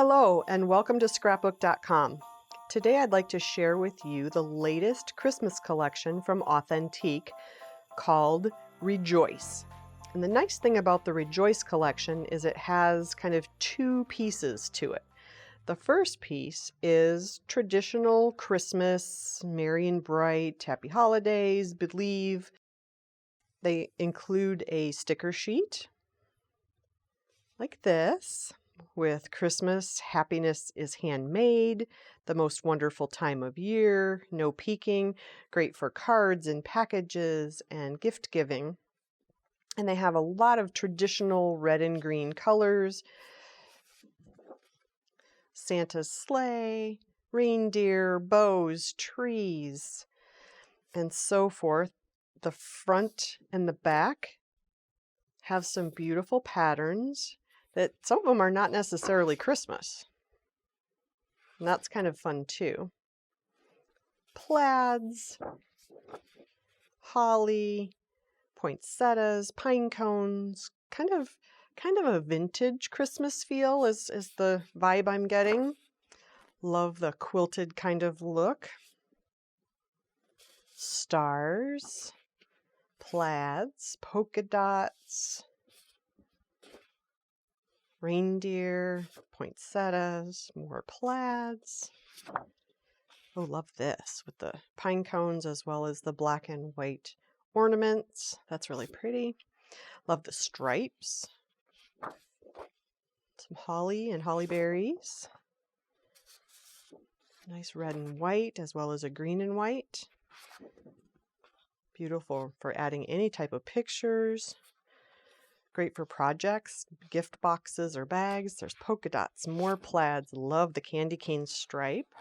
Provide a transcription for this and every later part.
Hello and welcome to Scrapbook.com. Today I'd like to share with you the latest Christmas collection from Authentique called Rejoice. And the nice thing about the Rejoice collection is it has kind of two pieces to it. The first piece is traditional Christmas, merry and bright, happy holidays, believe. They include a sticker sheet like this with Christmas, happiness is handmade, the most wonderful time of year, no peeking, great for cards and packages and gift giving. And they have a lot of traditional red and green colors. Santa's sleigh, reindeer, bows, trees, and so forth. The front and the back have some beautiful patterns that some of them are not necessarily Christmas. And that's kind of fun too. Plaids, holly, poinsettias, pine cones, kind of a vintage Christmas feel is the vibe I'm getting. Love the quilted kind of look. Stars, plaids, polka dots, reindeer, poinsettias, more plaids. Oh, love this with the pine cones as well as the black and white ornaments. That's really pretty. Love the stripes. Some holly and holly berries. Nice red and white as well as a green and white. Beautiful for adding any type of pictures. Great for projects, gift boxes or bags. There's polka dots, more plaids. Love the candy cane stripe.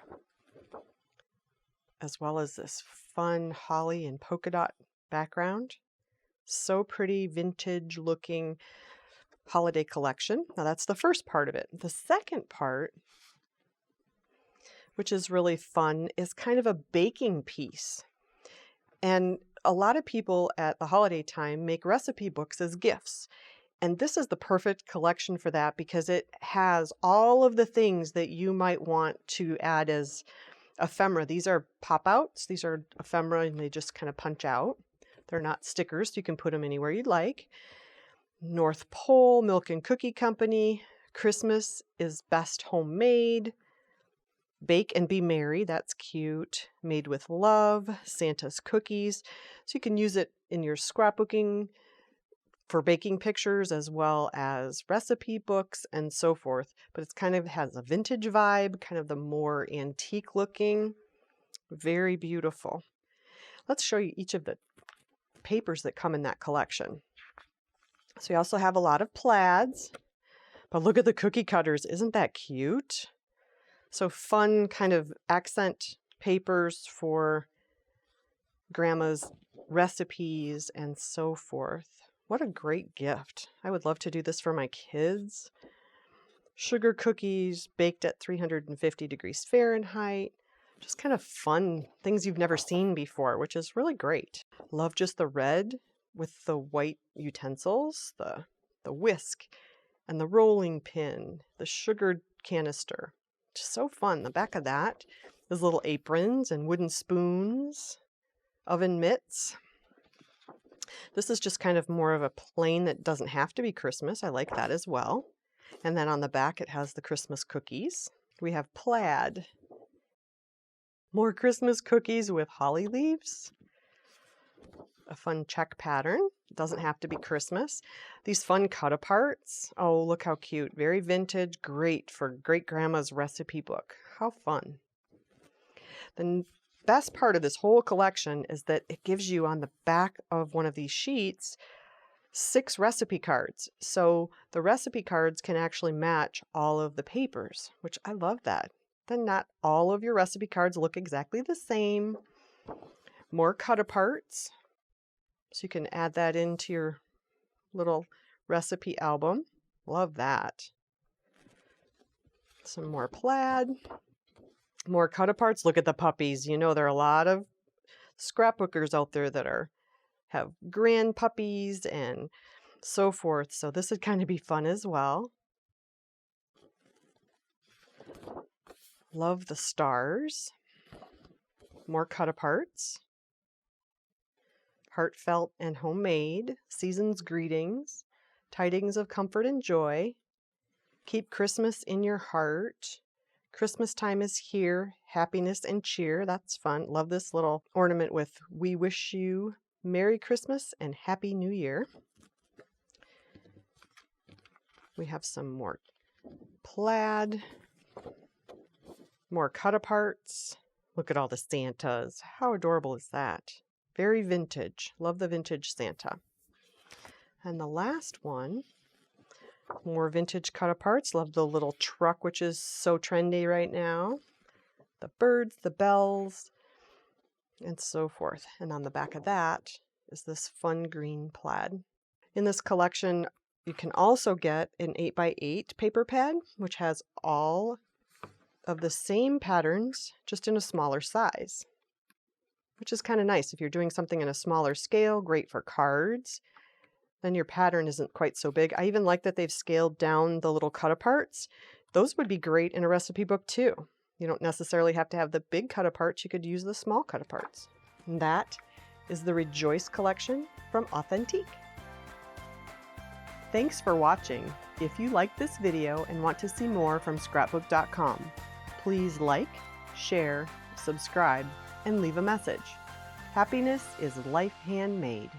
As well as this fun holly and polka dot background. So pretty, vintage looking holiday collection. Now that's the first part of it. The second part, which is really fun, is kind of a baking piece. And a lot of people at the holiday time make recipe books as gifts. And this is the perfect collection for that because it has all of the things that you might want to add as ephemera. These are pop-outs. These are ephemera and they just kind of punch out. They're not stickers. So you can put them anywhere you'd like. North Pole, Milk and Cookie Company. Christmas is best homemade. Bake and be merry. That's cute. Made with love. Santa's cookies. So you can use it in your scrapbooking for baking pictures as well as recipe books and so forth. But it's kind of has a vintage vibe, kind of the more antique looking. Very beautiful. Let's show you each of the papers that come in that collection. So you also have a lot of plaids, but look at the cookie cutters. Isn't that cute? So fun kind of accent papers for grandma's recipes and so forth. What a great gift. I would love to do this for my kids. Sugar cookies baked at 350 degrees Fahrenheit. Just kind of fun things you've never seen before, which is really great. Love just the red with the white utensils, the whisk and the rolling pin, the sugar canister. Just so fun. The back of that is little aprons and wooden spoons, oven mitts. This is just kind of more of a plain that doesn't have to be Christmas. I like that as well. And then on the back, it has the Christmas cookies. We have plaid. More Christmas cookies with holly leaves. A fun check pattern. It doesn't have to be Christmas. These fun cut-aparts. Oh, look how cute. Very vintage. Great for great-grandma's recipe book. How fun. The best part of this whole collection is that it gives you on the back of one of these sheets 6 recipe cards. So the recipe cards can actually match all of the papers, which I love that. Then not all of your recipe cards look exactly the same. More cut-aparts. So you can add that into your little recipe album. Love that. Some more plaid. More cut-aparts. Look at the puppies. You know, there are a lot of scrapbookers out there that have grand puppies and so forth. So this would kind of be fun as well. Love the stars. More cut aparts. Heartfelt and homemade. Season's greetings. Tidings of comfort and joy. Keep Christmas in your heart. Christmas time is here. Happiness and cheer. That's fun. Love this little ornament with "We wish you Merry Christmas and Happy New Year." We have some more plaid. More cut aparts. Look at all the Santas. How adorable is that? Very vintage. Love the vintage Santa. And the last one, more vintage cut aparts. Love the little truck, which is so trendy right now. The birds, the bells, and so forth. And on the back of that is this fun green plaid. In this collection, you can also get an 8x8 paper pad, which has all of the same patterns, just in a smaller size, which is kind of nice. If you're doing something in a smaller scale, great for cards, then your pattern isn't quite so big. I even like that they've scaled down the little cut aparts. Those would be great in a recipe book too. You don't necessarily have to have the big cut aparts. You could use the small cut aparts. And that is the Rejoice collection from Authentique. Thanks for watching. If you like this video and want to see more from Scrapbook.com, please like, share, subscribe, and leave a message. Happiness is life handmade.